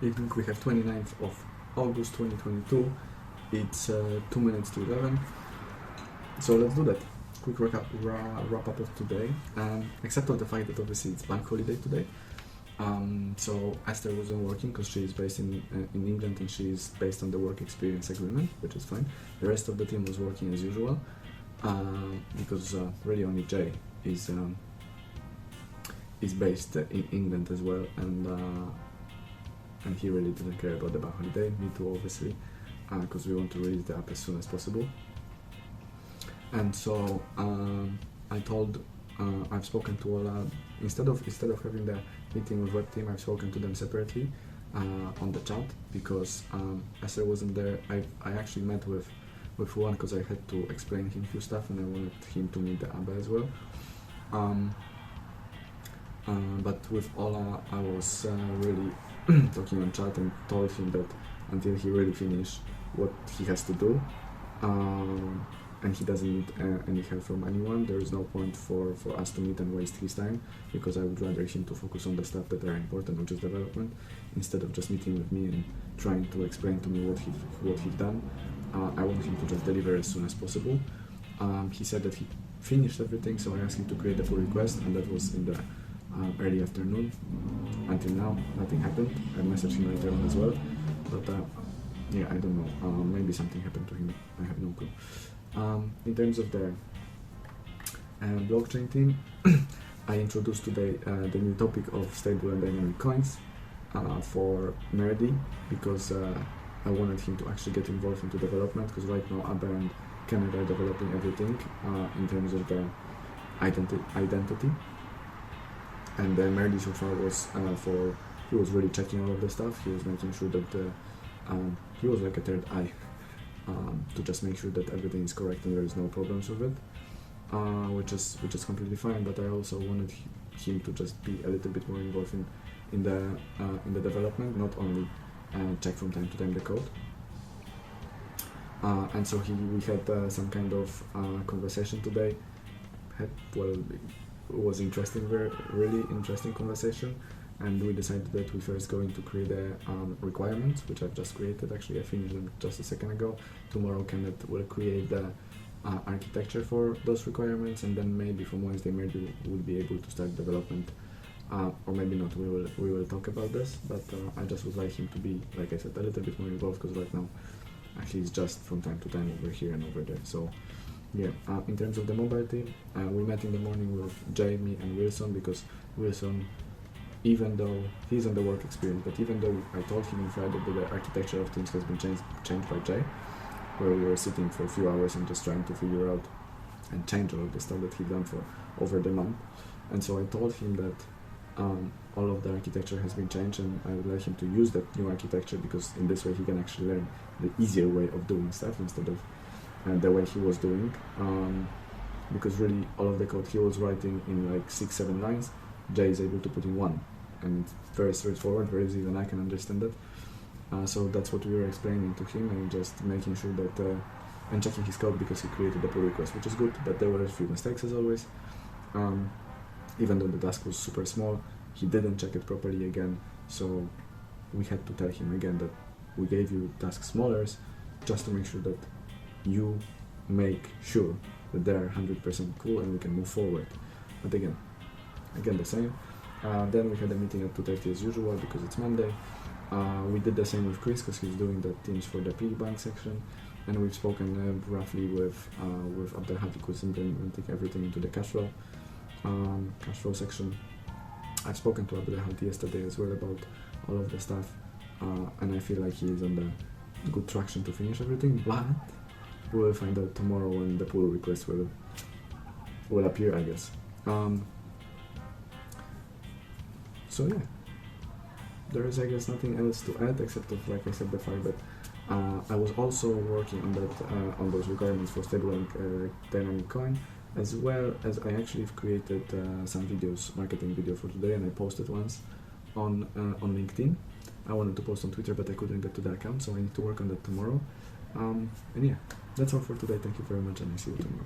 evening. We have 29th of August 2022. It's 2 minutes to 11. So let's do that. Quick wrap up of today. Except for the fact that obviously it's bank holiday today. So Esther wasn't working because she is based in England and she is based on the work experience agreement, which is fine. The rest of the team was working as usual because really only Jay is based in England as well, and he really didn't care about the bank holiday. Me too, obviously, because we want to release the app as soon as possible. And so I've spoken to Ola instead of having the meeting with web team. I've spoken to them separately on the chat because Esther wasn't there. I actually met with Juan because I had to explain him a few stuff and I wanted him to meet the Abba as well. But with Ola, I was really talking on chat and told him that until he really finished what he has to do, and he doesn't need any help from anyone, there is no point for us to meet and waste his time, because I would rather him to focus on the stuff that are important, which is development, instead of just meeting with me and trying to explain to me what he's done. I want him to just deliver as soon as possible. He said that he finished everything, so I asked him to create a pull request, and that was in the early afternoon. Until now, nothing happened. I messaged him later on as well, but yeah, I don't know. Maybe something happened to him. I have no clue. In terms of the blockchain team, I introduced today the new topic of stable and dynamic coins for Nerdy, because I wanted him to actually get involved into development, because right now Abba and Canada are developing everything in terms of the identity. And Nerdy so far was he was really checking all of the stuff. He was making sure that he was like a third eye to just make sure that everything is correct and there is no problems with it, which is completely fine. But I also wanted him to just be a little bit more involved in the development, not only check from time to time the code. And so we had some kind of conversation today. It was interesting, really interesting conversation, and we decided that we're first going to create the requirements, which I've just created. Actually, I finished them just a second ago. Tomorrow, Kenneth will create the architecture for those requirements, and then maybe from Wednesday, maybe we'll be able to start development, or maybe not. We will talk about this, but I just would like him to be, like I said, a little bit more involved, because right now, actually, he's just from time to time over here and over there. So. Yeah, in terms of the mobile team, we met in the morning with Jamie and Wilson, because Wilson, even though he's on the work experience, but even though I told him on Friday that the architecture of teams has been changed by Jay, where we were sitting for a few hours and just trying to figure out and change all of the stuff that he'd done for over the month. And so I told him that all of the architecture has been changed, and I would like him to use that new architecture, because in this way he can actually learn the easier way of doing stuff instead of the way he was doing, because really all of the code he was writing in like 6-7 lines, Jay is able to put in one, and very straightforward, very easy, and I can understand that. So that's what we were explaining to him, and just making sure that and checking his code, because he created the pull request, which is good, but there were a few mistakes as always. Even though the task was super small, he didn't check it properly again, so we had to tell him again that we gave you tasks smaller just to make sure that you make sure that they're 100% cool and we can move forward. But again the same. Then we had a meeting at 2:30 as usual, because it's Monday. We did the same with Chris, because he's doing the teams for the piggy bank section, and we've spoken roughly with Abdelhadi, who's implementing everything into the cash flow section. I've spoken to Abdelhadi yesterday as well about all of the stuff, and I feel like he is on the good traction to finish everything, but we will find out tomorrow when the pull request will appear, I guess. So yeah, there is, I guess, nothing else to add except of, like I said, the fact that I was also working on that on those requirements for stable and dynamic coin, as well as I actually created some videos, marketing video for today, and I posted once on LinkedIn. I wanted to post on Twitter, but I couldn't get to the account, so I need to work on that tomorrow. And yeah, that's all for today. Thank you very much, and I see you tomorrow.